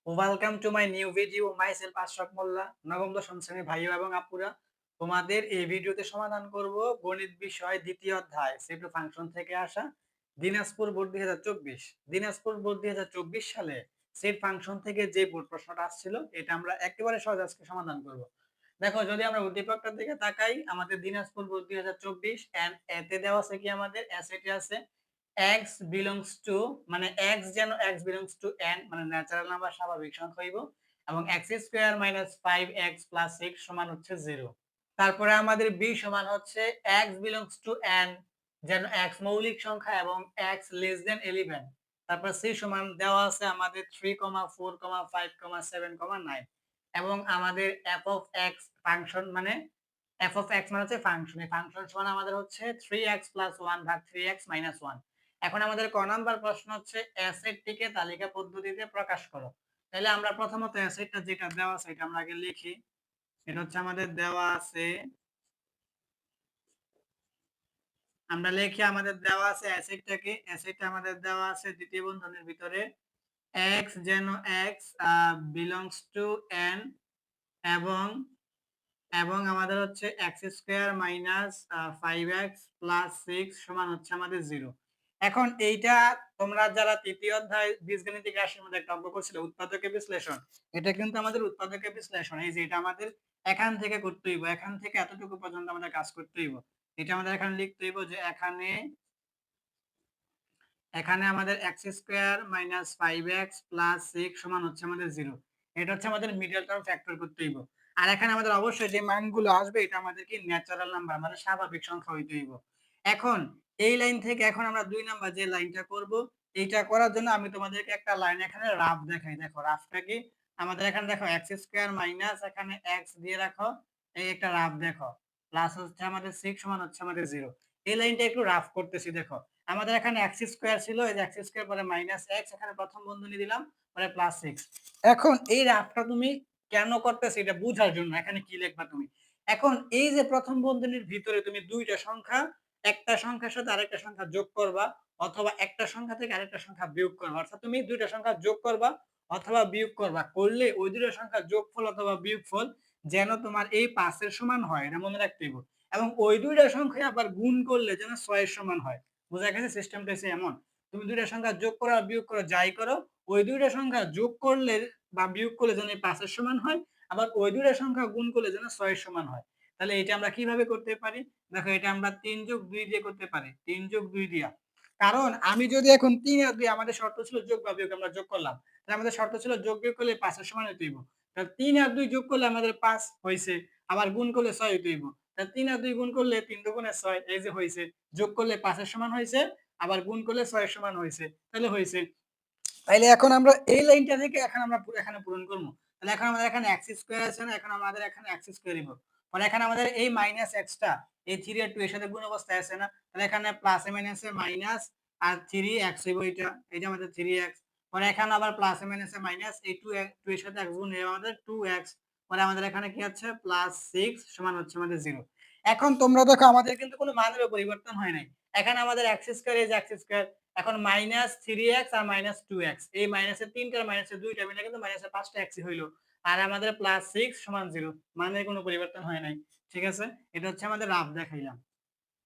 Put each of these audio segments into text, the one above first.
Welcome to my new video myself Ashraf Molla. নবম দশম শ্রেণীর ভাই এবং আপুরা, তোমাদের এই ভিডিওতে সমাধান করব গণিত বিষয় দ্বিতীয় অধ্যায় সেট ফাংশন থেকে আসা দিনাজপুর বোর্ড 2024। দিনাজপুর বোর্ড 2024 সালে সেট ফাংশন থেকে যে বোর্ড প্রশ্নটা আসছিল এটা আমরা একেবারে সহজ আজকে সমাধান করব। দেখো, যদি আমরা উদ্দীপকটার দিকে তাকাই, আমাদের দিনাজপুর বোর্ড 2024 এন্ড এতে দেওয়া আছে কি, আমাদের এসেটে আছে x belongs to, মানে x যেন x belongs to n, মানে ন্যাচারাল নাম্বার স্বাভাবিক সংখ্যা হইব, এবং x square minus 5x plus 6 সমান হচ্ছে 0। তারপরে আমাদের b সমান হচ্ছে x belongs to n যেন x মৌলিক সংখ্যা এবং x লেস দেন 11। তারপর c সমান দেওয়া আছে আমাদের 3, 4, 5, 7, 9, এবং আমাদের f of x ফাংশন, মানে f of x মানে হচ্ছে ফাংশন, এই ফাংশন সমান আমাদের হচ্ছে 3x plus 1 ভাগ 3x minus 1। এখন আমাদের ক নাম্বার প্রশ্ন হচ্ছে অ্যাসেটটিকে তালিকা পদ্ধতিতে প্রকাশ করো। তাহলে আমরা প্রথমত অ্যাসেটটা যেটা দেওয়া আছে এটা আমরা আগে লিখি। এটা হচ্ছে আমাদের দেওয়া আছে, আমরা লিখি আমাদের দেওয়া আছে অ্যাসেটটাকে। অ্যাসেটটা আমাদের দেওয়া আছে দ্বিতীয় বন্ধনীর ভিতরে x যেন x belongs to n, এবং আমাদের হচ্ছে x square minus 5x plus 6 সমান হচ্ছে আমাদের 0। এখন এইটা তোমরা যারা তৃতীয় অধ্যায় বীজগণিতিক রাশির মধ্যে একটা অঙ্ক করছিলে উৎপাদকের বিশ্লেষণ, এটা কিন্তু আমাদের উৎপাদকের বিশ্লেষণ। এই যে এটা আমাদের এখান থেকে করতে হইব, এখান থেকে এতটুকু পর্যন্ত আমাদের কাজ করতে হইব। এটা আমাদের এখানে লিখতে হইব যে এখানে আমাদের x square minus 5x plus 6 সমান হচ্ছে আমাদের 0। এটা হচ্ছে আমাদের মিডল টার্ম ফ্যাক্টর করতে হইব। আর এখানে আমাদের অবশ্যই যে মানগুলো আসবে এটা আমাদের কি ন্যাচারাল নাম্বার, মানে স্বাভাবিক সংখ্যা হইতে হইব। এখন এই লাইন থেকে এখন আমরা 2 নাম্বার যে লাইনটা করব, এইটা করার জন্য আমি তোমাদেরকে একটা লাইন এখানে রাফ দেখাই। দেখো রাফটা কি, আমাদের এখানে দেখো x স্কয়ার মাইনাস এখানে x দিয়ে রাখো, এই একটা রাফ দেখো, প্লাস হচ্ছে আমাদের 6 সমান হচ্ছে আমাদের 0। এই লাইনটা একটু রাফ করতেছি। দেখো আমাদের এখানে x স্কয়ার ছিল, এই যে x স্কয়ার পরে মাইনাস x, এখানে প্রথম বন্ধনী দিলাম, পরে প্লাস 6। এখন এই রাফটা তুমি কেন করতেছ এটা বোঝার জন্য এখানে কি লিখবা তুমি। এখন এই যে প্রথম বন্ধনীর ভিতরে তুমি দুইটা সংখ্যা, একটা সংখ্যার সাথে আরেকটা সংখ্যা যোগ করবা, অথবা একটা সংখ্যা থেকে আরেকটা সংখ্যা বিয়োগ করবা। অর্থাৎ তুমি দুইটা সংখ্যা যোগ করবা অথবা বিয়োগ করবা, করলে ওই দুইটা সংখ্যা যোগফল অথবা বিয়োগফল যেন তোমার এই 5 এর সমান হয়, এটা মনে রাখতে হবে। এবং ওই দুইটা সংখ্যা আবার গুণ করলে যেন 6 এর সমান হয়। বোঝা গেছে? সিস্টেমটা হচ্ছে এমন, তুমি দুইটা সংখ্যা যোগ করো আর বিয়োগ করো, যাই করো, ওই দুইটা সংখ্যা যোগ করলে বা বিয়োগ করলে যেন 5 এর সমান হয়, আবার ওই দুইটা সংখ্যা গুণ করলে যেন 6 এর সমান হয়। তাহলে এটা আমরা কিভাবে করতে পারি? দেখো এটা আমরা 3 যোগ 2 দিয়ে করতে পারি, 3 যোগ 2 দিয়া। কারণ আমি যদি এখন 3 আর 2, আমাদের শর্ত ছিল যোগ বা বিয়োগ, আমরা যোগ করলাম, তাহলে আমাদের শর্ত ছিল যোগ বিয়োগ করলে 5 এর সমান হইতে হইব। তাহলে 3 আর 2 যোগ করলে আমাদের 5 হইছে, আবার গুণ করলে 6 হইতে হইব। তাহলে 3 আর 2 গুণ করলে 3 দুগুণে 6, এই যে হইছে, যোগ করলে 5 এর সমান হইছে, আবার গুণ করলে 6 এর সমান হইছে, তাহলে হইছে। তাইলে এখন আমরা এই লাইনটা থেকে এখন আমরা এখানে পূরণ করব। তাহলে এখন আমাদের এখানে x স্কয়ার আছে না, এখন আমাদের এখানে x স্কয়ার দিব। পরে এখানে আমাদের এই মাইনাস x টা এই 3 আর 2 এর সাথে গুণ অবস্থায় আছে না, তাহলে এখানে প্লাসে মাইনাসে মাইনাস আর 3x হইব, এটা এটা আমাদের 3x। পরে এখানে আবার প্লাসে মাইনাসে মাইনাস, এই 2 এর সাথে x গুণ হয়ে আমাদের 2x। পরে আমাদের এখানে কি আছে, প্লাস 6 সমান হচ্ছে আমাদের 0। এখন তোমরা দেখো আমাদের কিন্তু কোনো মানের পরিবর্তন হয় নাই। এখানে আমাদের x স্কয়ার, এই যে x স্কয়ার, এখন মাইনাস 3x আর মাইনাস 2x, এই মাইনাসের 3টা আর মাইনাসের 2টা মিলে কিন্তু মাইনাসের 5টা x হইলো। আর আমাদের প্লাস 6 সমান 0, মানের কোনো পরিবর্তন হয় নাই। ঠিক আছে? এটা হচ্ছে আমাদের রাফ দেখাইলাম।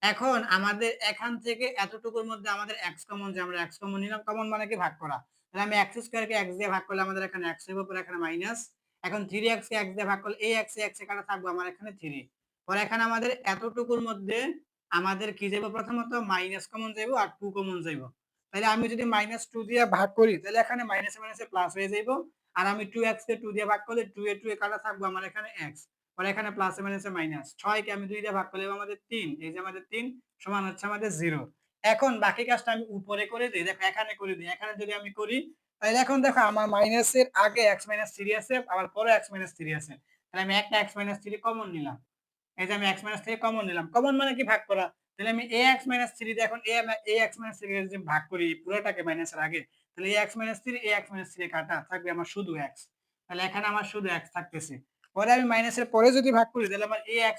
এখন আমাদের এখান থেকে এতটুকুর মধ্যে আমাদের x কমন, যে আমরা x কমন নিলাম, কমন মানে কি ভাগ করা। তাহলে আমি x স্কয়ার কে x দিয়ে ভাগ করলে আমাদের এখানে x হইব, পরে এখানে মাইনাস। এখন 3x কে x দিয়ে ভাগ করলে এই x এ কাটা থাকবে, আমার এখানে 3। পরে এখানে আমাদের এতটুকুর মধ্যে আমাদের কি যাইব, প্রথমত মাইনাস কমন যাইব আর 2 কমন যাইব। তাহলে আমি যদি -2 দিয়ে ভাগ করি তাহলে এখানে মাইনাসে মাইনাসে প্লাস হয়ে যাইব। আর আমি 2x কে 2 দিয়ে ভাগ করলে 2 এ 2 এ কাটা থাকবে, আমার এখানে x। পরে এখানে প্লাসে মাইনাসে মাইনাস, 6 কে আমি 2 দিয়ে ভাগ করলে আমাদের 3, এই যে আমাদের 3 সমান হচ্ছে আমাদের 0। এখন বাকি কাজটা আমি উপরে করে দেই। দেখো এখানে করে দিই, এখানে যদি আমি করি তাহলে এখন দেখো আমার মাইনাসের আগে x 3 আছে, আবার পরে x 3 আছে। তাহলে আমি একটা x 3 কমন নিলাম, এই যে আমি x 3 কমন নিলাম। কমন মানে কি ভাগ করা। তাহলে আমি ax 3 দিয়ে এখন ax 3 এর যদি ভাগ করি পুরোটাকে মাইনাসের আগে, তাহলে ax 3 ax 3 কাটা থাকবে আমার শুধু x। তাহলে এখানে আমার শুধু x থাকতেছে। পরে আমি মাইনাসের পরে যদি ভাগ করি তাহলে আমার ax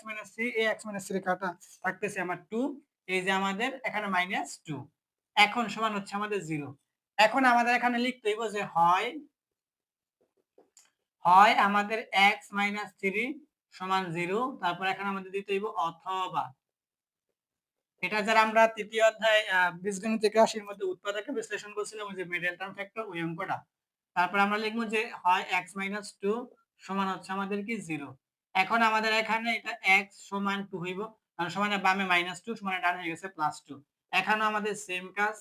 3 কাটা থাকতেছে আমার 2, এই যে আমাদের এখানে -2 এখন সমান হচ্ছে আমাদের 0। এখন আমাদের এখানে লিখতে হইব যে হয় হয় আমাদের x মাইনাস 3 সমান 0, তারপর এখানে আমাদের দিতে হইব অথবা। এটা যারা আমরা তৃতীয় অধ্যায় বীজগণিত রাশির মধ্যে উৎপাদকে বিশ্লেষণ করছিলাম, ওই যে মিডল টার্ম ফ্যাক্টর, ওই অঙ্কটা। তারপর আমরা লিখবো যে হয় x মাইনাস 2 সমান হচ্ছে আমাদের কি 0। এখন আমাদের এখানে এটা x সমান 2 হইব, কারণ সমানে বামে মাইনাস 2 সমানে ডানে হয়ে গেছে প্লাস 2। এখানেও আমাদের সেম কাজ,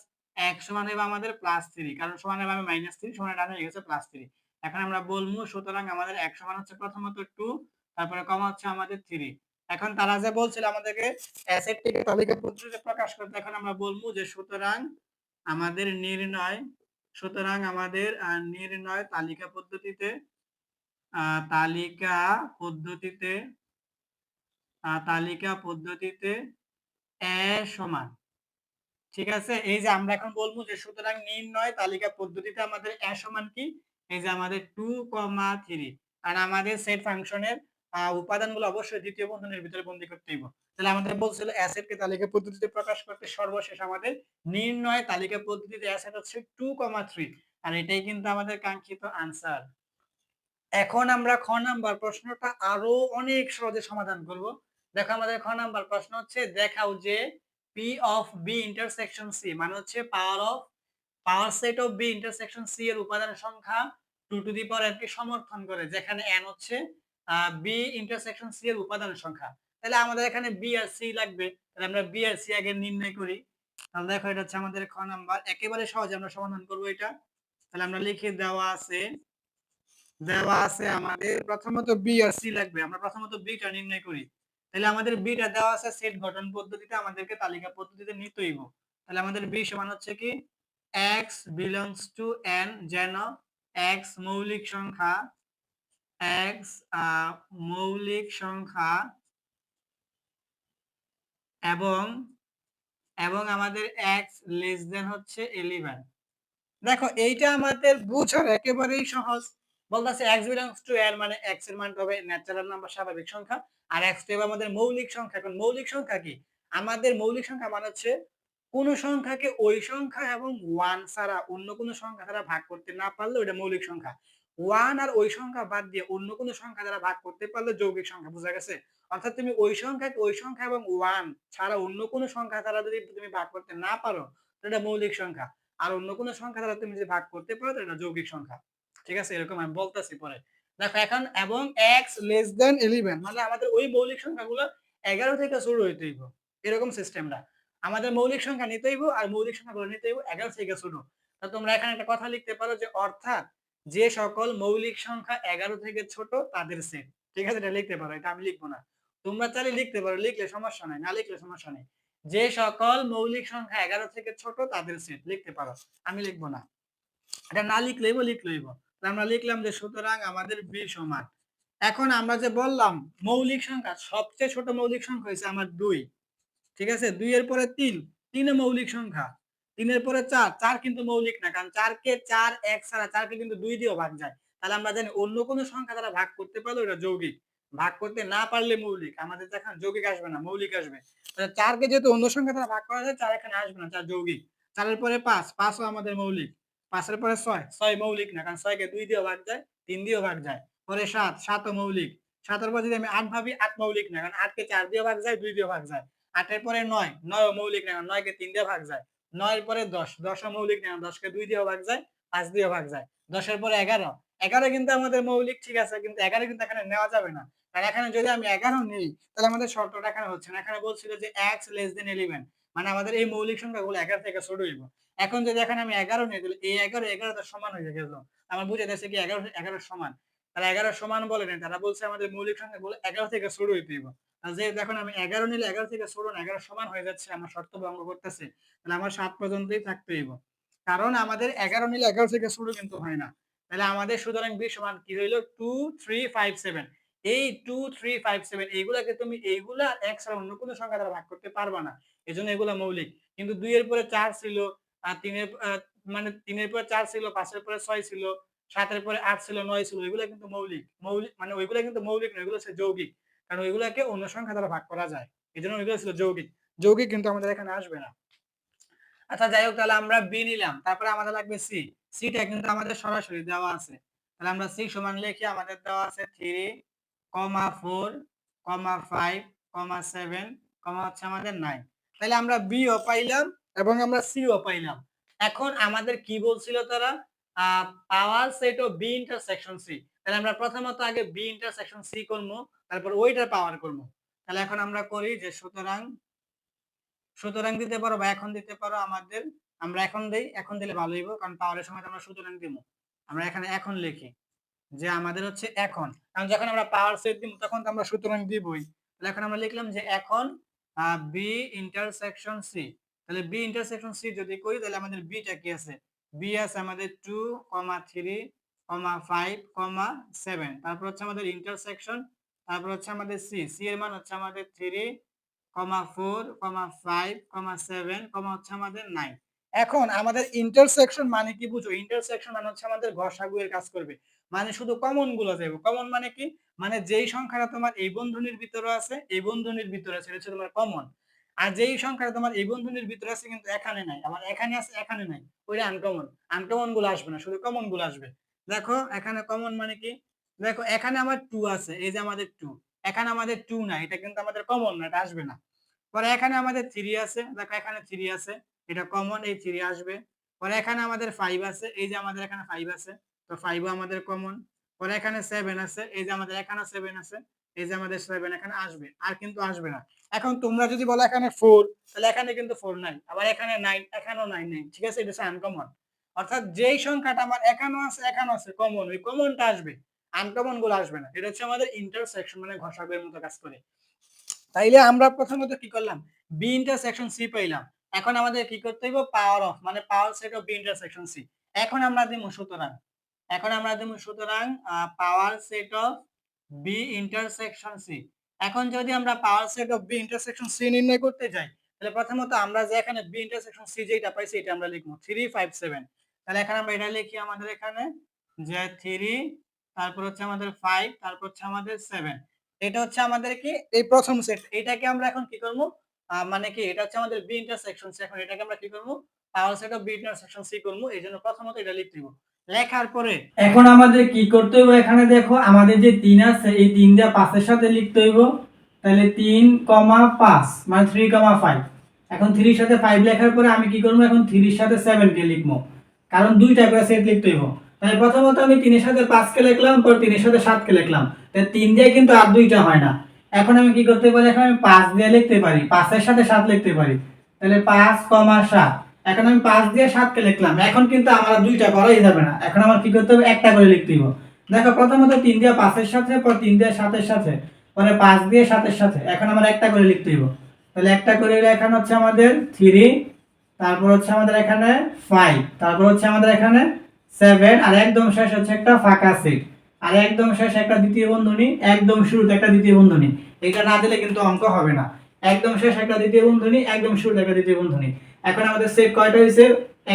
x সমান হইব আমাদের প্লাস 3, কারণ সমানে বামে মাইনাস 3 সমানে ডানে হয়ে গেছে প্লাস 3। এখন আমরা বলবো সুতরাং আমাদের x সমান হচ্ছে প্রথমত 2, তারপরে কমা হচ্ছে আমাদের 3। এখন তারা যে বলছিল আমাদেরকে অ্যাসেটটিকে তালিকা পদ্ধতিতে প্রকাশ করতে, এখন আমরা বলবো যে সুতরাং আমাদের নির্ণয় তালিকা পদ্ধতিতে এ সমান, ঠিক আছে। এই যে আমরা এখন বলবো যে সুতরাং নির্ণয় তালিকা পদ্ধতিতে আমাদের এ সমান কি, এই যে আমাদের 2,3, কারণ আমাদের সেট ফাংশনের উপাদানগুলো অবশ্যই দ্বিতীয় বন্ধনীর ভিতরে বন্দি করতে হইব। তাহলে আমাদের বলছিল অ্যাসেটকে তালিকা পদ্ধতিতে প্রকাশ করতে সর্বশেষ আমাদের নির্ণয় তালিকা পদ্ধতিতে অ্যাসেট হচ্ছে 2,3, আর এটাই কিন্তু আমাদের কাঙ্ক্ষিত আনসার। এখন আমরা খ নাম্বার প্রশ্নটা আরো অনেক সহজে সমাধান করব। দেখো আমাদের খ নাম্বার প্রশ্ন হচ্ছে দেখাও যে P of B intersection C মানে হচ্ছে পাওয়ার set of B intersection C এর উপাদান সংখ্যা 2 টু দি পাওয়ার n কে সমর্থন করে, যেখানে n হচ্ছে B intersection C এর উপাদান সংখ্যা। তাহলে আমাদের এখানে B আর C লাগবে, তাহলে আমরা B আর C আগে নির্ণয় করি। তাহলে দেখো এটা হচ্ছে আমাদের খ নাম্বার, একেবারে সহজে আমরা সমাধান করব এটা। তাহলে আমরা লিখে দেওয়া আছে আমাদের প্রথমত বি আর সি লাগবে, আমরা প্রথমত বিটা নির্ণয় করি। তাহলে আমাদের বিটা দেওয়া আছে সেট গঠন পদ্ধতিতে, আমাদেরকে তালিকা পদ্ধতিতে নিতে হইব। তাহলে আমাদের বি সমান হচ্ছে কি x belongs to n, যেন x মৌলিক সংখ্যা এবং আমাদের x লেস দেন হচ্ছে 11। দেখো এইটা আমাদের বুঝার একেবারেই সহজ। বলতেছে x belongs to n মানে x এর মান হবে ন্যাচারাল নাম্বার, স্বাভাবিক সংখ্যা, আর x তো আমাদের মৌলিক সংখ্যা। এখন মৌলিক সংখ্যা কি, আমাদের মৌলিক সংখ্যা মানে হচ্ছে কোন সংখ্যাকে ওই সংখ্যা এবং 1 ছাড়া অন্য কোন সংখ্যা দ্বারা ভাগ করতে না পারলে ওটা মৌলিক সংখ্যা। 1 আর ওই সংখ্যা বাদ দিয়ে অন্য কোন সংখ্যা দ্বারা ভাগ করতে পারলে যৌগিক সংখ্যা। বুঝা গেছে? অর্থাৎ তুমি ওই সংখ্যাকে ওই সংখ্যা এবং 1 ছাড়া অন্য কোন সংখ্যা দ্বারা যদি তুমি ভাগ করতে না পারো, এটা মৌলিক সংখ্যা। আর অন্য কোন সংখ্যা দ্বারা তুমি যদি ভাগ করতে পারো, এটা যৌগিক সংখ্যা। ঠিক আছে? এরকম আমি বলতাছি পরে। দেখো এখন এবং x less than 11 মানে আমাদের ওই মৌলিক সংখ্যাগুলো 11 থেকে শুরু হইতে হইব। এরকম সিস্টেমটা। আমাদের মৌলিক সংখ্যা নিতে হইব আর মৌলিক সংখ্যাগুলো নিতে হইব 11 থেকে শুরু। তা তোমরা এখানে একটা কথা লিখতে পারো যে অর্থাৎ যে সকল মৌলিক সংখ্যা 11 থেকে ছোট তাদের সেট। ঠিক আছে? এটা লিখতে পারো। এটা আমি লিখবো না। তোমরা চাইলে লিখতে পারো, লিখলে সমস্যা নাই, না লিখলে সমস্যা নেই। যে সকল মৌলিক সংখ্যা 11 থেকে ছোট তাদের সেট লিখতে পারো, আমি লিখবো না। এটা না লিখলেইব। আমরা লিখলাম যে সুতরাং আমাদের b সমান, এখন আমরা যে বললাম মৌলিক সংখ্যা সবচেয়ে ছোট মৌলিক সংখ্যা হইছে আমার 2। ঠিক আছে? 2 এর পরে 3, 3 মৌলিক সংখ্যা। 3 এর পরে 4, 4 কিন্তু মৌলিক না, কারণ 4 কে 4 1 ছাড়া 4 কে কিন্তু 2 দিয়েও ভাগ যায়। তাহলে আমরা জানি অন্য কোন সংখ্যা দ্বারা ভাগ করতে পারলে ওটা যৌগিক, ভাগ করতে না পারলে মৌলিক। আমাদের এখন যৌগিক আসবে না, মৌলিক আসবে। তাহলে 4 কে যেহেতু অন্য সংখ্যা দ্বারা ভাগ করা যায়, 4 এখানে আসবে না, 4 যৌগিক। 4 এর পরে 5, 5 ও আমাদের মৌলিক। 5 এর পরে 6, 6 মৌলিক না, কারণ 6 কে 2 দিয়েও ভাগ যায়, 3 দিয়েও ভাগ যায়। পরে 7, 7 ও মৌলিক। 7 এর পর যদি আমি 8 ভাবি, 8 মৌলিক না, কারণ 8 কে 4 দিয়েও ভাগ যায়, 2 দিয়েও ভাগ যায়। 8 এর পরে 9, 9 ও মৌলিক না, 9 কে 3 দিয়ে ভাগ যায়। 9 এর পরে 10, 10 ও মৌলিক না, 10 কে 2 দিয়েও ভাগ যায়, 5 দিয়েও ভাগ যায়। 10 এর পরে 11, 11 কিন্তু আমাদের মৌলিক, ঠিক আছে, কিন্তু 11 কিন্তু এখানে নেওয়া যাবে না। কারণ এখানে যদি আমি 11 নেই, তাহলে আমাদের শর্তটা এখানে হচ্ছে না। এখানে বলছিল যে x less than 11 মানে আমাদের এই মৌলিক সংখ্যাগুলো 11 থেকে ছোট হইব। এখন যদি এখানে আমি 11 নেই, তাহলে এই 11 11 তো সমান হয়ে গেল। আমার বুঝে যাচ্ছে কি 11 11 সমান। তারা 11 সমান বলে না, তারা বলছে আমাদের মৌলিক সংখ্যাগুলো 11 থেকে শুরু হইতে হইব। যেহেতু এখন আমি 11 নিলে 11 থেকে ছোট না, 11 সমান হয়ে যাচ্ছে, আমার শর্ত ভঙ্গ করতেছে। তাহলে আমার 7 পর্যন্তই থাকতে হইব। কারণ আমাদের 11 নিলে 11 থেকে শুরু কিন্তু হয় না। তাহলে আমাদের সুতরাং b সমান কি হইলো 2 3 5 7। এই 2 3 5 7 এইগুলাকে তুমি এইগুলা x ছাড়া অন্য কোনো সংখ্যা দ্বারা ভাগ করতে পারবা না। এজন্য এগুলা মৌলিক। কিন্তু 2 এর পরে 4 ছিল, আর 3 এর মানে 3 এর পরে 4 ছিল, 5 এর পরে 6 ছিল, 7 এর পরে 8 ছিল, 9 ছিল, এগুলা কিন্তু মৌলিক। মৌলিক মানে ওইগুলা কিন্তু মৌলিক না, এগুলো হচ্ছে যৌগিক। কারণ ওইগুলাকে অন্য সংখ্যা দ্বারা ভাগ করা যায়। এজন্য ওইগুলো ছিল যৌগিক। যৌগিক কিন্তু আমাদের এখানে আসবে না। আচ্ছা যাই হোক, তাহলে আমরা বি নিলাম, তারপরে আমাদের লাগবে সি। সিটা কিন্তু আমাদের সরাসরি দেওয়া আছে। তাহলে আমরা c সমান লিখি, আমাদের দেওয়া আছে 3, 4, 5, 7, হচ্ছে আমাদের 9। তাহলে আমরা b ও পাইলাম এবং আমরা c ও পাইলাম। এখন আমাদের কি বলছিল তারা, পাওয়ার সেট ও b ইন্টারসেকশন c। তাহলে আমরা প্রথমত আগে b ইন্টারসেকশন c করব, তারপর ওইটার পাওয়ার করব। তাহলে এখন আমরা করি যে সুতরাং দিতে পারো বা এখন দিতে পারো আমাদের, আমরা এখন দেই, এখন দিলে ভালো হইব, কারণ পাওয়ারের সময় আমরা সুতরাং দিব। আমরা এখানে এখন লিখি যে আমাদের হচ্ছে এখন, কারণ যখন আমরা পাওয়ার সেট দিব তখন তো আমরা সুতরাং দিবই। তাহলে এখন আমরা লিখলাম যে এখন b ইন্টারসেকশন c। তাহলে b ইন্টারসেকশন c যদি করি তাহলে আমাদের b টা কি আছে, b আছে আমাদের 2, 3, 5, 7। তারপর হচ্ছে আমাদের ইন্টারসেকশন, তারপর হচ্ছে আমাদের c এর মান হচ্ছে আমাদের 3, 4, 5, 7, হচ্ছে আমাদের 9। এখন আমাদের ইন্টারসেকশন মানে কি বুঝো? ইন্টারসেকশন মানে হচ্ছে আমাদের গসাগু এর কাজ করবে। মানে শুধু কমন গুলো যাবে। কমন মানে কি? মানে যেই সংখ্যাটা তোমার এই বন্ধনীর ভিতরে আছে, এই বন্ধনীর ভিতরে আছে, এটা হচ্ছে তোমার কমন। আর যেই সংখ্যাটা তোমার এই বন্ধনীর ভিতরে আছে কিন্তু এখানে নাই, আবার এখানে আছে এখানে নাই, ওইটা আনকমন। আনকমন গুলো আসবে না, শুধু কমন গুলো আসবে। দেখো এখানে কমন মানে কি? দেখো এখানে আমার 2 আছে, এই যে আমাদের 2। এখানে আমাদের 2 নাই, এটা কিন্তু আমাদের কমন না, এটা আসবে না। পরে এখানে আমাদের 3 আছে, দেখো এখানে 3 আছে, এটা কমন, এই 3 আসবে। পরে এখানে আমাদের 5 আছে, এই যে আমাদের এখানে 5 আছে, তো 5 ও আমাদের কমন। পরে এখানে 7 আছে, এই যে আমাদের এখানে 7 আছে, এই যে আমাদের 7 এখানে আসবে, আর কিন্তু আসবে না। এখন তোমরা যদি বলো এখানে 4, তাহলে এখানে কিন্তু 4 নাই, আবার এখানে 9, এখানেও 9 নেই, ঠিক আছে, এটা হচ্ছে আনকমন। অর্থাৎ যেই সংখ্যাটা আমার এখানেও আছে এখানেও আছে কমন, ওই কমনটা আসবে, আনকমন গুলো আসবে না। এটা হচ্ছে আমাদের ইন্টারসেকশন, মানে ঘষাগুয়ের মতো কাজ করে। তাইলে আমরা প্রথমত কি করলাম, বি ইন্টারসেকশন সি পাইলাম। এখন আমাদের কি করতে হইব, পাওয়ার অফ, মানে power set of B intersection C. এখন আমরা দিব সুতরাং, power set of B intersection C. এখন যদি আমরা power set of B intersection C নির্ণয় করতে যাই, তাহলে প্রথমত আমরা যে এখানে বি ইন্টারসেকশন সি যেটা পাইছি এটা আমরা লিখব 3, 5, 7। তাহলে এখানে আমরা এটা লিখি, আমাদের এখানে যে 3, তারপর হচ্ছে আমাদের 5, তারপর হচ্ছে আমাদের 7। এটা হচ্ছে আমাদের কি এই প্রথম সেট। এটাকে আমরা এখন কি করব, মানে কি এটা হচ্ছে আমাদের বি ইন্টারসেকশন সি। এখন এটাকে আমরা কি করব, power set of B intersection C করব। এইজন্য প্রথমত এটা লিখতে হবে। লেখার পরে এখন আমাদের কি করতে হবে, এখানে দেখো আমাদের যে 3 আছে এই 3 টা 5 এর সাথে লিখতে হইব। তাহলে 3, 5 মানে 3, 5। এখন 3 এর সাথে 5 লেখার পরে আমি কি করব, এখন 3 এর সাথে 7 কে লিখব, কারণ দুইটা করে সেট লিখতে হইব। তাহলে প্রথমত আমি 3 এর সাথে 5 কে লিখলাম, পর 3 এর সাথে 7 কে লিখলাম। তাহলে 3 দিয়ে কিন্তু আর দুইটা হয় না। এখন আমি কি করতে পারি, এখন আমি 5 দিয়ে লিখতে পারি, 5 এর সাথে 7 লিখতে পারি। তাহলে 5, 7। এখন আমি 5 দিয়ে 7 কে লিখলাম। এখন কিন্তু আমার দুইটা করাই যাবে না, এখন আমার কি করতে হবে, একটা করে লিখতে হবে। দেখো প্রথমত 3 দিয়ে 5 এর সাথে, পর 3 দিয়ে 7 এর সাথে, পরে 5 দিয়ে 7 এর সাথে। এখন আমার একটা করে লিখতে হবে। তাহলে একটা করে লেখানো হচ্ছে আমাদের 3, তারপর হচ্ছে আমাদের এখানে 5, তারপর হচ্ছে আমাদের এখানে 7, আর একদম শেষ হচ্ছে একটা ফাঁকা সেট, আর একদম শেষ একটা দ্বিতীয় বন্ধনী, একদম শুরুতে একটা দ্বিতীয় বন্ধনী। এটা না দিলে কিন্তু অঙ্ক হবে না। একদম শেষ একটা দ্বিতীয় বন্ধনী, একদম শুরুতে একটা দ্বিতীয় বন্ধনী। এখন আমাদের সেট কয়টা হয়েছে,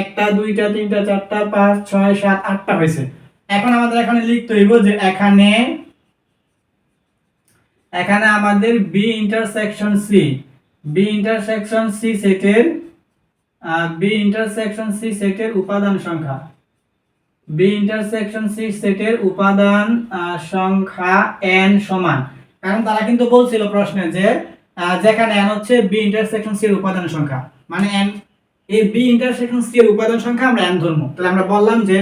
একটা, দুইটা, তিনটা, চারটা, 5, 6, 7, 8টা হয়েছে। এখন আমাদের এখানে লিখতে হইব যে এখানে এখানে আমাদের B intersection C, B intersection C সেটের বি ইন্টারসেকশন সি সেটের উপাদান সংখ্যা, বি ইন্টারসেকশন সি সেটের উপাদান সংখ্যা n সমান। কারণ তারা কিন্তু বলছিল প্রশ্নে যে যেখানে n হচ্ছে বি ইন্টারসেকশন সি এর উপাদান সংখ্যা, মানে n, এই বি ইন্টারসেকশন সি এর উপাদান সংখ্যা আমরা n ধরবো। তাহলে আমরা বললাম যে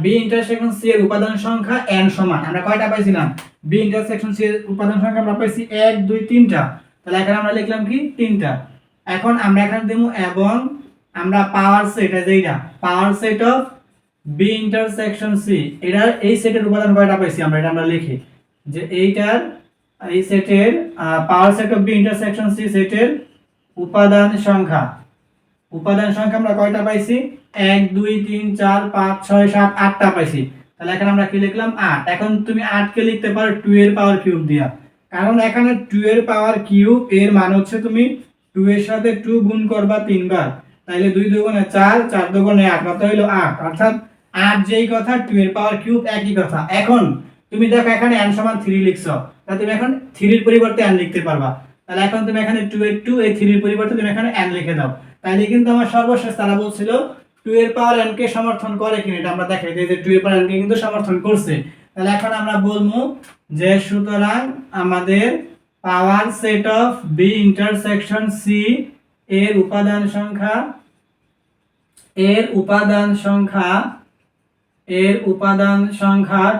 বি ইন্টারসেকশন সি এর উপাদান সংখ্যা n সমান, আমরা কয়টা পাইছিলাম, বি ইন্টারসেকশন সি এর উপাদান সংখ্যা আমরা পাইছি 1, 2, 3টা। তাহলে এখানে আমরা লিখলাম কি 3টা। এখন আমরা এখানে দেব এবং আমরা পাওয়ার সেট, যেটা power set of B intersection C, এটা এই সেটের উপাদান কয়টা পাইছি আমরা, এটা আমরা লিখি যে এইটার এই সেটের power set of B intersection C সেটের উপাদান সংখ্যা, উপাদান সংখ্যা আমরা কয়টা পাইছি, 1, 2, 3, 4, 5, 6, 7, 8টা পাইছি। তাহলে এখানে আমরা কি লিখলাম 8। এখন তুমি 8 কে লিখতে পারো 2 এর পাওয়ার কিউব দিয়া, কারণ এখানে 2 এর পাওয়ার কিউব এর মান হচ্ছে তুমি 2 এর সাথে 2 গুণ করবা 3 বার, তাইলে 2 দুগুণে 4, 4 দুগুণে 8, কত হইলো 8। অর্থাৎ 8 যেই কথা 2 এর পাওয়ার কিউব একই কথা। এখন তুমি দেখো এখানে n সমান 3 লিখছো, তাহলে তুমি এখন 3 এর পরিবর্তে n লিখতে পারবা। তাহলে এখন তুমি এখানে 2 এর 2, এই 3 এর পরিবর্তে তুমি এখানে n লিখে দাও। তাইলে কিন্তু আমার সর্বশেষ তারা বলছিল 2 এর পাওয়ার n কে সমর্থন করে কিনা এটা আমরা দেখাই দিই যে 2 এর পাওয়ার n কে কিন্তু সমর্থন করছে। তাহলে এখন আমরা বলবো যে সুতরাং আমাদের power set of B intersection C এর উপাদান সংখ্যা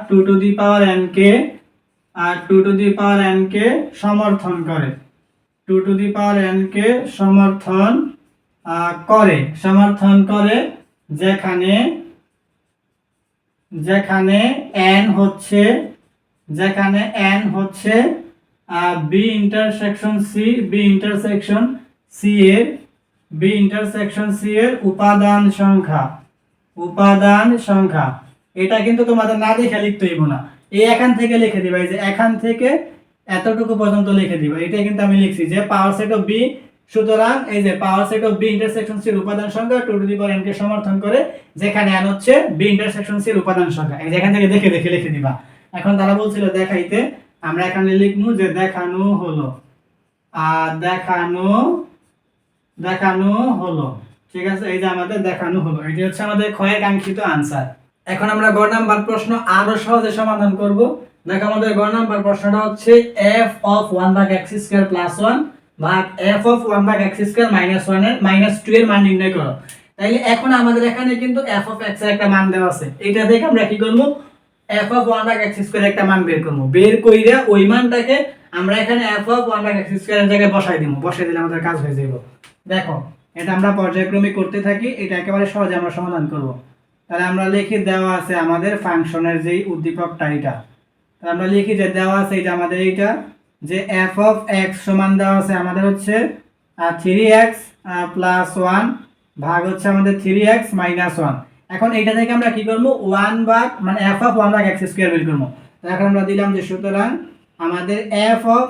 2 টু দি পাওয়ার n কে আর 2 টু দি পাওয়ার n কে সমর্থন করে 2 টু দি পাওয়ার n কে সমর্থন করে যেখানে n হচ্ছে B ইন্টারসেকশন C এর উপাদান সংখ্যা। এটা কিন্তু তোমাদের না দেখে লিখতে হইব না, এই এখান থেকে লিখে দিবা, এই যে এখান থেকে এতটুকু পর্যন্ত লিখে দিবা। এটাই কিন্তু আমি লিখছি যে পাওয়ার সেট অফ B, সুতরাং এই যে পাওয়ার set of B intersection C এর উপাদান সংখ্যা 2 টু দি পাওয়ার n কে সমর্থন করে, যেখানে n হচ্ছে B ইন্টারসেকশন C এর উপাদান সংখ্যা। এই যে এখান থেকে দেখে লিখে দিবা। এখন তারা বলছিল দেখাইতে, আমরা এখানে লিখমু যে দেখানো হলো। ঠিক আছে, এই যে আমাদের দেখানো হলো, এটি হচ্ছে আমাদের ক্ষয়ের কাঙ্ক্ষিত আনসার। এখন আমরা গ নাম্বার প্রশ্ন আরো সহজে সমাধান করব। দেখো আমাদের গ নাম্বার প্রশ্নটা হচ্ছে f of 1/x² + 1 ভাগ f of 1/x² - 1 এর -2 এর মান নির্ণয় করো। তাইলে এখন আমাদের এখানে কিন্তু f of x এর একটা মান দেওয়া আছে, এটা থেকে আমরা কি করব, f of 1/x² এর একটা মান বের করব। বের কইরা ওই মানটাকে আমরা এখানে f of 1/x² এর জায়গায় বসাই দিব, বসাই দিলে আমাদের কাজ হয়ে যাবে। দেখো এটা আমরা পর্যায়ক্রমে করতে থাকি, এটা একেবারে সহজে আমরা সমাধান করব। তাহলে আমরা লিখি দেওয়া আছে আমাদের ফাংশনের যেই উদ্দীপকটা, এটা তাহলে আমরা লিখি যে দেওয়া আছে এটা আমাদের এইটা যে f of x সমান দেওয়া আছে আমাদের হচ্ছে 3x + 1 ভাগ হচ্ছে আমাদের 3x - 1। এখন এইটা থেকে আমরা কি করব, 1 ভাগ মানে f of 1/x² বের করব। তাহলে এখন আমরা দিলাম যে সুতরাং আমাদের f of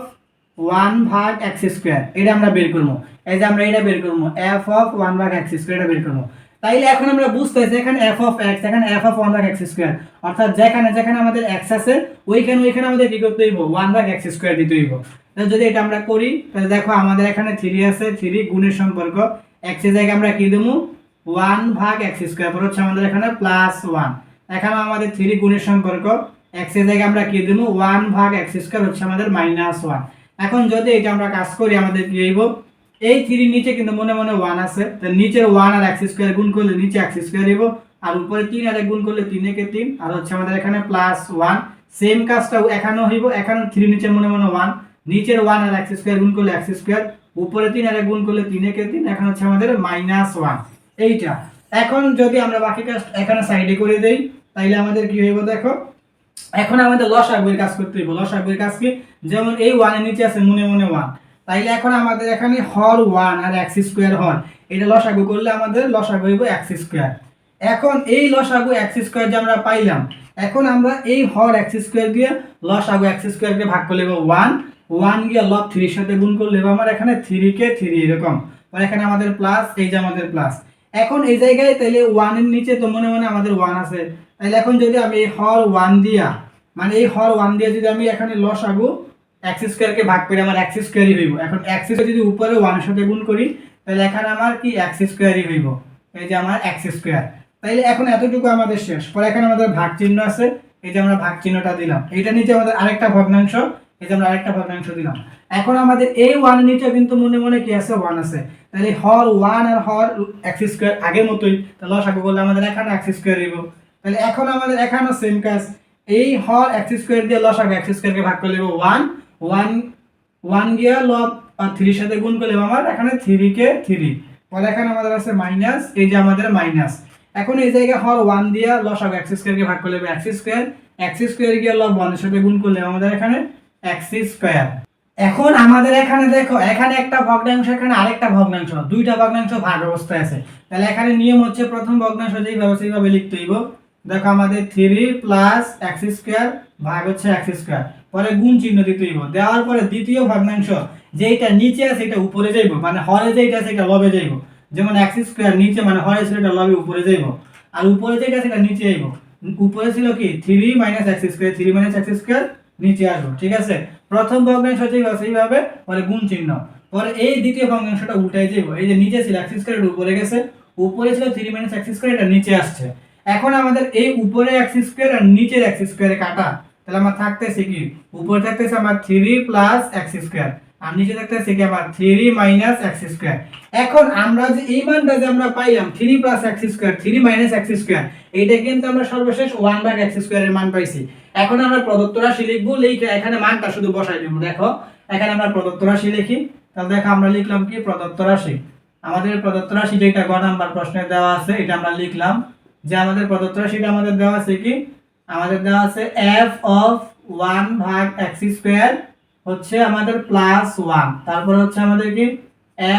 1/x², এটা আমরা বের করব। এই যে আমরা এটা বের করব, f of 1/x² এটা বের করব। তাইলে এখন আমরা বুঝতেছি এখানে f of x, এখানে f of 1/x², অর্থাৎ যেখানে আমাদের x আছে ওইখানে আমাদের কি করতে হইব, 1/x² দিতে হইব। তাহলে যদি এটা আমরা করি, তাহলে দেখো আমাদের এখানে 3 আছে, 3 গুণের সম্পর্ক, x এর জায়গায় আমরা কি দেবো, 1/x², পর হচ্ছে আমাদের এখানে +1। এখানে আমাদের 3 গুণের সম্পর্ক, x এর জায়গায় আমরা কি দেবো, 1/x² হচ্ছে আমাদের -1। এখন যদি এটা আমরা কাজ করি, আমাদের কি হইব, এই 3 নিচে কিন্তু মনে 1 আছে, তো নিচে 1 আর x² গুণ করলে নিচে x² হইব, আর উপরে 3 আর গুণ করলে 3 একে 3, আর হচ্ছে আমাদের এখানে +1। সেম কাজটা এখানেও হইব, এখানে 3 নিচে মনে 1, নিচের 1 আর x² গুণ করলে x², উপরে 3 আর গুণ করলে 3 একে 3, এখন হচ্ছে আমাদের -1 এইটা। এখন যদি আমরা বাকি কাজ এখানে সাইডে করে দেই, তাইলে আমাদের কি হইব, দেখো এখন আমাদের লসাগুর কাজ করতে হইব। লসাগুর কাজ কি, যেমন এই 1 এর নিচে আছে মনে 1, তাইলে এখন আমাদের এখানে হর 1 আর x² হর, এটা লসাগু করলে আমাদের লসাগু হইব x²। এখন এই লসাগু x² যে আমরা পাইলাম, এখন আমরা এই হর x² দিয়ে লসাগু x² কে ভাগ করলে 1 গিয়ে লব 3 এর সাথে গুণ করলে আমার এখানে 3 কে 3 এরকম, আর এখানে আমাদের প্লাস, এই যে আমাদের প্লাস। এখন এই জায়গায় তাইলে 1 এর নিচে তো মনে আমাদের 1 আছে, তাইলে এখন যদি আমি এই হর 1 দিয়া, মানে এই হর 1 দিয়ে যদি আমি এখানে লসাগু x² কে ভাগ করে আমার x² হইব। এখন x² যদি উপরে 1 এর সাথে গুণ করি, তাহলে এখানে আমার কি x² হইব, এই যে আমার x²। তাইলে এখন এতটুকু আমাদের শেষ। পরে এখানে আমাদের ভাগ চিহ্ন আছে, এই যে আমরা ভাগ চিহ্নটা দিলাম, এটা নিচে আমাদের আরেকটা ভগ্নাংশ, এই যে আমরা আরেকটা ভগ্নাংশ দিলাম। এখন আমাদের এই 1 এর নিচে কিন্তু মনে কি আছে, 1 আছে, তাহলে হর 1 আর হর x² আগের মতই, তাহলে লসাগু করলে আমাদের এখানে x² হইব। তাহলে এখন আমাদের এখানেও সেম কাজ, এই হর x² দিয়ে লসাগু x² কে ভাগ করলে 1 গিয়া লব 3 এর সাথে গুণ করলে আমার এখানে 3 কে 3, পরে এখানে আমাদের আছে মাইনাস, এই যে আমাদের মাইনাস। এখন এই জায়গায় হর 1 দিয়া লসাগু x² কে ভাগ করলে x² গিয়া লব 1 এর সাথে গুণ করলে আমাদের এখানে x²। এখন আমাদের এখানে দেখো, এখানে একটা ভগ্নাংশ, এখানে আরেকটা ভগ্নাংশ, দুইটা ভগ্নাংশ ভাগ অবস্থায় আছে। তাহলে এখানে নিয়ম হচ্ছে প্রথম ভগ্নাংশ যেইভাবে সেইভাবে লিখতে হইব। দেখো আমাদের 3 + x² ভাগ হচ্ছে x², পরে গুণ চিহ্ন দিতে হইব। দেওয়ার পরে দ্বিতীয় ভগ্নাংশ যেটা নিচে আছে এটা উপরে যাইব, মানে হরে যেটা আছে এটা লবে যাইব। যেমন x² নিচে মানে হরে ছিল এটা লবে উপরে যাইব, আর উপরে যেটা আছে এটা নিচে যাইব। উপরে ছিল কি 3 - x², 3 - x² নিচে আসবে। ঠিক আছে, প্রথম ভগ্নাংশ যেভাবে সেইভাবে, পরে গুণ চিহ্ন, পরে এই দ্বিতীয় ভগ্নাংশটা উল্টাই যাইব। এই যে নিচে ছিল x² উপরে গেছে, উপরে ছিল 3 মাইনাস এক্স স্কয়ার, এটা নিচে আসছে। এখন আমাদের এই উপরে এক্স স্কয়ার আর নিচের এক্স স্কয়ারে কাটা, তাহলে আমার থাকতেছে কি, উপরে থাকতেছে আমার 3 প্লাস এক্স স্কয়ার আর নিচে থাকতেছে কি আমার 3 মাইনাস এক্স স্কয়ার। এখন আমরা যে এই মানটা যে আমরা পাইলাম 3 plus x square 3 minus x square, এইটা কিন্তু আমরা সর্বশেষ 1 ভাগ এক্স স্কয়ারের মান পাইছি। এখন আমরা প্রদত্ত রাশি লিখব, লিখে এখানে মানটা শুধু বসাই দেব। দেখো এখানে আমরা প্রদত্ত রাশি লিখি, তাহলে দেখো আমরা লিখলাম কি প্রদত্ত রাশি। আমাদের প্রদত্ত রাশি যেটা গ নাম্বার প্রশ্নে দেওয়া আছে এটা আমরা লিখলাম যে আমাদের প্রদত্ত রাশিটা আমাদের দেওয়া আছে কি, আমাদের দেওয়া আছে f অফ 1 ভাগ x স্কয়ার হচ্ছে আমাদের প্লাস 1, তারপর হচ্ছে আমাদের কি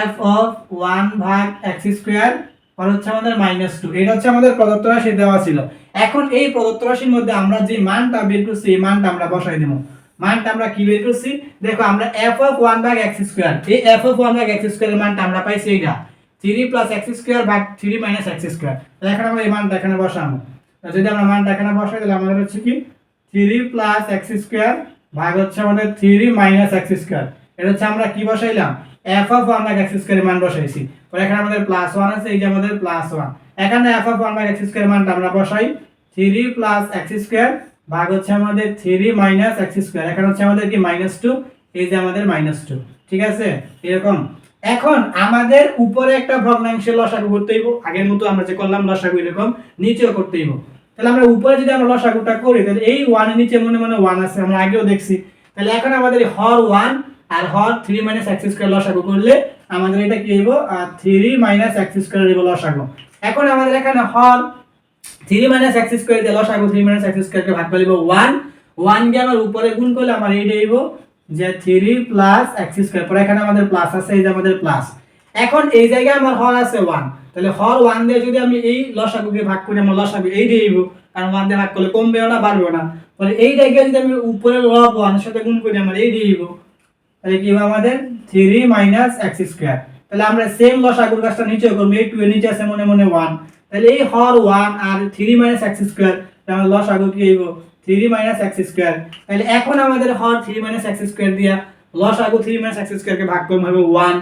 f অফ 1 ভাগ x স্কয়ার আর হচ্ছে আমাদের মাইনাস 2। এটা হচ্ছে আমাদের প্রদত্ত রাশি দেওয়া ছিল। এখন এই প্রদত্ত রাশির মধ্যে আমরা যে মানটা বের করছি এই মানটা আমরা বসাই দেব। মানটা আমরা কি বের করছি, দেখো আমরা f অফ 1 ভাগ x স্কয়ার, এই f অফ 1 ভাগ x স্কয়ারের মানটা আমরা পাইছি এইটা 3 প্লাস x স্কয়ার ভাগ 3 মাইনাস x স্কয়ার। তাহলে এখন আমরা এই মানটা এখানে বসাবো। যদি আমরা মানটা এখানে বসাই তাহলে আমাদের হচ্ছে কি 3 প্লাস x স্কয়ার ভাগ হচ্ছে আমাদের 3 মাইনাস x স্কয়ার। এটা হচ্ছে আমরা কি বসাইলাম, f অফ 1 ভাগ x স্কয়ারের মান বসাইছি। পরে এখানে আমাদের প্লাস 1 আছে, এই যে আমাদের প্লাস 1। এখানে f অফ 1 ভাগ x স্কয়ারের মানটা আমরা বসাই 3 প্লাস x স্কয়ার ভাগ হচ্ছে আমাদের 3 মাইনাস x স্কয়ার। এখানে হচ্ছে আমাদের কি মাইনাস 2, এই যে আমাদের মাইনাস 2। ঠিক আছে এরকম। এখন আমাদের উপরে একটা ভগ্নাংশের লসাগু করতে হইব, আগের মতো আমরা যে করলাম লসাগু এরকম নিচেও করতে হইব। তাহলে আমরা উপরে যদি আমরা লসাগুটা করি তাহলে এই 1 এর নিচে মনে মনে 1 আছে, আমরা আগেও দেখছি। তাহলে এখন আমাদের হর 1 আর হর 3 মাইনাস x স্কয়ার লসাগু করলে আমাদের এটা কি হইব 3 মাইনাস x স্কয়ার হইব লসাগু। এখন আমাদের এখানে হর 3 মাইনাস x স্কয়ার দিয়ে লসাগু 3 মাইনাস x স্কয়ার কে ভাগ করে দিব 1, 1 কে আমরা উপরে গুণ করলে আমার এইটা হইব যে 3 প্লাস x স্কয়ার। পরে এখানে আমাদের প্লাস আছে, এই যে আমাদের প্লাস। এখন এই জায়গায় আমার হর আছে 1, তাহলে হর 1 দিয়ে যদি আমি এই লসাগুকে ভাগ করি আমার লসাগু এই দিয়ে দিব, কারণ 1 দিয়ে ভাগ করলে কমবেও না বাড়বেও না। তাহলে এই জায়গায় যদি আমি উপরে লব 1 এর সাথে গুণ করি আমার এই দিয়ে দিব, তাহলে কি হবে আমাদের 3 মাইনাস x স্কয়ার। তাহলে আমরা সেম লসাগুর কাজটা নিচেও করব, এই 2 এর নিচে আছে মনে মনে 1, তাহলে এই হর 1 আর 3 মাইনাস x স্কয়ার, তাহলে লসাগু কি হইব 3 মাইনাস x স্কয়ার। তাহলে এখন আমাদের হর 3 মাইনাস x স্কয়ার দিয়া লসাগু 3 মাইনাস x স্কয়ার কে ভাগ করব হবে 1,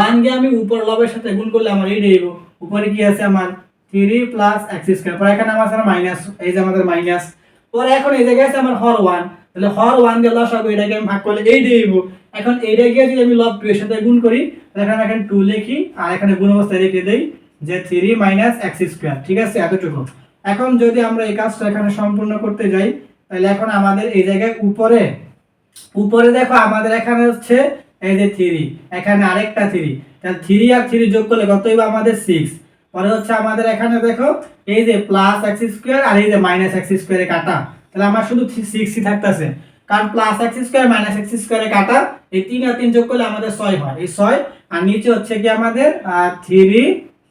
1 কে আমি উপর লবের সাথে গুণ করলে আমার এই দেব, উপরে কি আছে আমার 3 প্লাস x স্কয়ার। পরে এখানে আমার আছে মাইনাস, এই যে আমাদের মাইনাস। পরে এখন এই জায়গায় আছে আমার হর 1, তাহলে হর 1 দিয়ে লসাগু এটাকে আমি ভাগ করলে এই দেব। এখন এইটা গিয়ে যদি আমি লব 2 এর সাথে গুণ করি তাহলে এখানে 2 লিখি আর এখানে গুণ অবস্থায় রেখে দেই যে 3 মাইনাস x স্কয়ার। ঠিক আছে এতটুকু। এখন যদি আমরা এই কাজটা এখানে সম্পূর্ণ করতে যাই তাহলে এখন আমাদের এই জায়গায় উপরে দেখো আমাদের এখানে হচ্ছে এই যে 3, এখানে আরেকটা 3, তাহলে 3 আর 3 যোগ করলে কত হইব আমাদের 6। পরে হচ্ছে আমাদের এখানে দেখো এই যে প্লাস x স্কয়ার আর এই যে মাইনাস x স্কয়ারে কাটা, তাহলে আমার শুধু 6ই থাকতেছে, কারণ plus x square minus x স্কয়ারে কাটা এই 3 আর 3 যোগ করলে আমাদের 6 হয়, এই 6 আর নিচে হচ্ছে কি আমাদের 3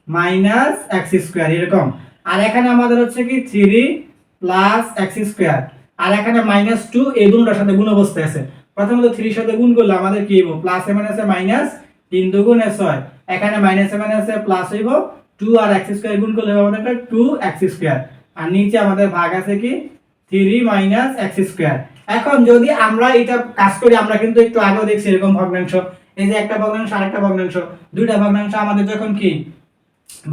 মাইনাস x স্কয়ার এরকম। আর এখানে আমাদের হচ্ছে কি 3 প্লাস x স্কয়ার আর এখানে মাইনাস 2, এই দুটোর সাথে গুণ অবস্থায় আছে। প্রথমত 3 এর সাথে গুণ করলে আমাদের কি হইব প্লাস এ মাইনাসে মাইনাস 3 দুগুণে 6, এখানে মাইনাস এ মাইনাসে প্লাস হইব 2 আর x স্কয়ার গুণ করলে হবে আমাদের 2x স্কয়ার আর নিচে আমাদের ভাগ আছে কি 3 মাইনাস x স্কয়ার। এখন যদি আমরা এটা কাজ করি, আমরা কিন্তু একটু আগেও দেখছি এরকম ভগ্নাংশ, এই যে একটা ভগ্নাংশ আরেকটা ভগ্নাংশ, দুইটা ভগ্নাংশ আমাদের যখন কি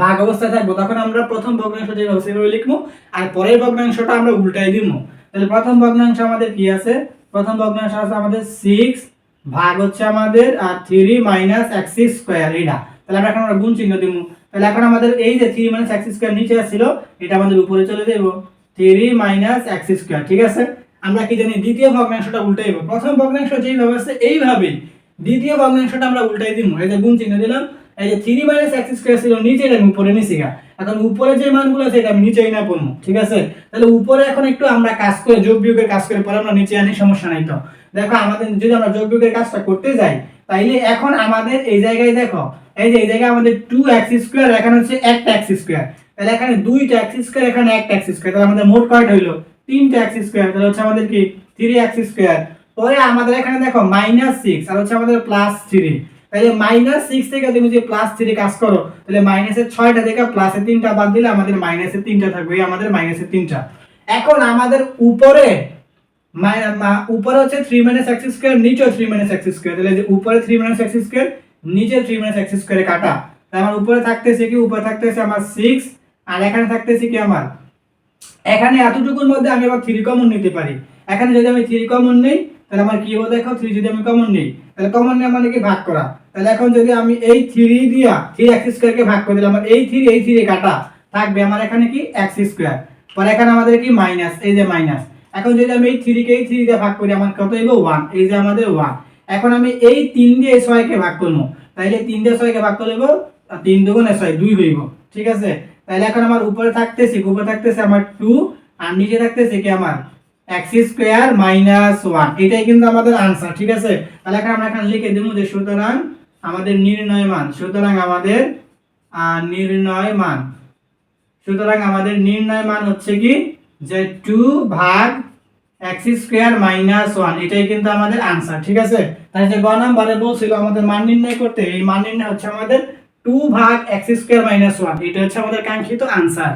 ভাগ অবস্থায় থাকবো তখন আমরা প্রথম ভগ্নাংশ যেভাবে সেভাবে লিখবো আর পরের ভগ্নাংশটা আমরা উল্টাই দিব। তাহলে প্রথম ভগ্নাংশ আমাদের কি আছে, প্রথম ভগ্নাংশ আছে আমাদের 6 ভাগ হচ্ছে আমাদের 3 মাইনাস x স্কয়ার এইটা। তাহলে আমরা এখন গুণ চিহ্ন দিব। তাহলে এখন আমাদের এই যে 3 মাইনাস x স্কয়ার নিচে ছিল এটা আমাদের উপরে চলে যাবে 3 মাইনাস x স্কয়ার। ঠিক আছে, আমরা কি জানি দ্বিতীয় ভগ্নাংশটা উল্টাইব। প্রথম ভগ্নাংশ যেইভাবে আছে এইভাবে দ্বিতীয় ভগ্নাংশটা আমরা উল্টাই দিব। এই যে গুণ চিহ্ন দিলাম, এই যে 3 মাইনাস x স্কয়ার ছিল নিচে, এটা আমি উপরে নিছি গা। এখন উপরে যে মানগুলো আছে এটা আমি নিচেই না পড়ব। ঠিক আছে, তাহলে উপরে এখন একটু আমরা কাজ করে যোগ বিয়োগের কাজ করে পরে আমরা নিচে আনি, সমস্যা নাই। তো দেখো আমাদের যদি আমরা যোগ বিয়োগের কাজটা করতে যাই তাইলে এখন আমাদের এই জায়গায় দেখো এই যে এই জায়গায় আমাদের 2x স্কয়ার এখানে হচ্ছে 1x স্কয়ার, তাহলে এখানে 2x স্কয়ার এখানে 1x স্কয়ার, তাহলে আমাদের মোট কয়টা হইলো 3x স্কয়ার, তাহলে হচ্ছে আমাদের কি 3x স্কয়ার। পরে আমাদের এখানে দেখো -6 আর হচ্ছে আমাদের +3, তাহলে -6 থেকে তুমি যদি +3 কাজ করো তাহলে মাইনাসের 6টা থেকে প্লাসের 3টা বাদ দিলে আমাদের মাইনাসের 3টা থাকবে, এই আমাদের মাইনাসের 3টা। এখন আমাদের উপরে হচ্ছে 3 x স্কয়ার, নিচে 3 x স্কয়ার, তাহলে যে উপরে 3 x স্কয়ার নিচে 3 x স্কয়ারে কাটা, তাহলে আমার উপরে থাকতেছে কি, উপরে থাকতেছে আমার 6 আর এখানে থাকতেছে কি আমার, এখানে এতটুকুর মধ্যে আমি আবার 3 কমন নিতে পারি। এখানে যদি আমি 3 কমন নেই তাহলে আমার কি হবে দেখো, 3 যদি আমি কমন নেই তাহলে কমন নেওয়া মানে কি ভাগ করা। তাহলে এখন যদি আমি এই 3 দিয়া 3x² কে ভাগ করে দিলাম, আমার এই 3 কাটা থাকবে আমার এখানে কি x²। পরে এখানে আমাদের কি মাইনাস, এই যে মাইনাস। এখন যদি আমি এই 3 কে এই 3 দিয়ে ভাগ করি আমার কত হইব 1, এই যে আমাদের 1। এখন আমি এই 3 দিয়ে 6 কে ভাগ করব, তাইলে 3 দিয়ে 6 কে ভাগ করলে 3 দুগুণে 6 2 হইব, ঠিক আছে। তাহলে এখন আমার উপরে থাকতেছে আমার 2 আর নিচে থাকতেছে কি আমার x² - 1, এটাই কিন্তু আমাদের आंसर, ঠিক আছে। তাহলে এখন আমরা এখানে লিখে দেব যে সুতরাং আমাদের নির্ণয় মান, সুতরাং আমাদের নির্ণয় মান হচ্ছে কি যে 2 ভাগ x² - 1, এটাই কিন্তু আমাদের आंसर, ঠিক আছে। তাহলে যে গ নম্বরে বলছিল আমাদের মান নির্ণয় করতে, এই মান নির্ণয় হচ্ছে আমাদের 2 ভাগ x² - 1, এটা হচ্ছে আমাদের কাঙ্ক্ষিত आंसर।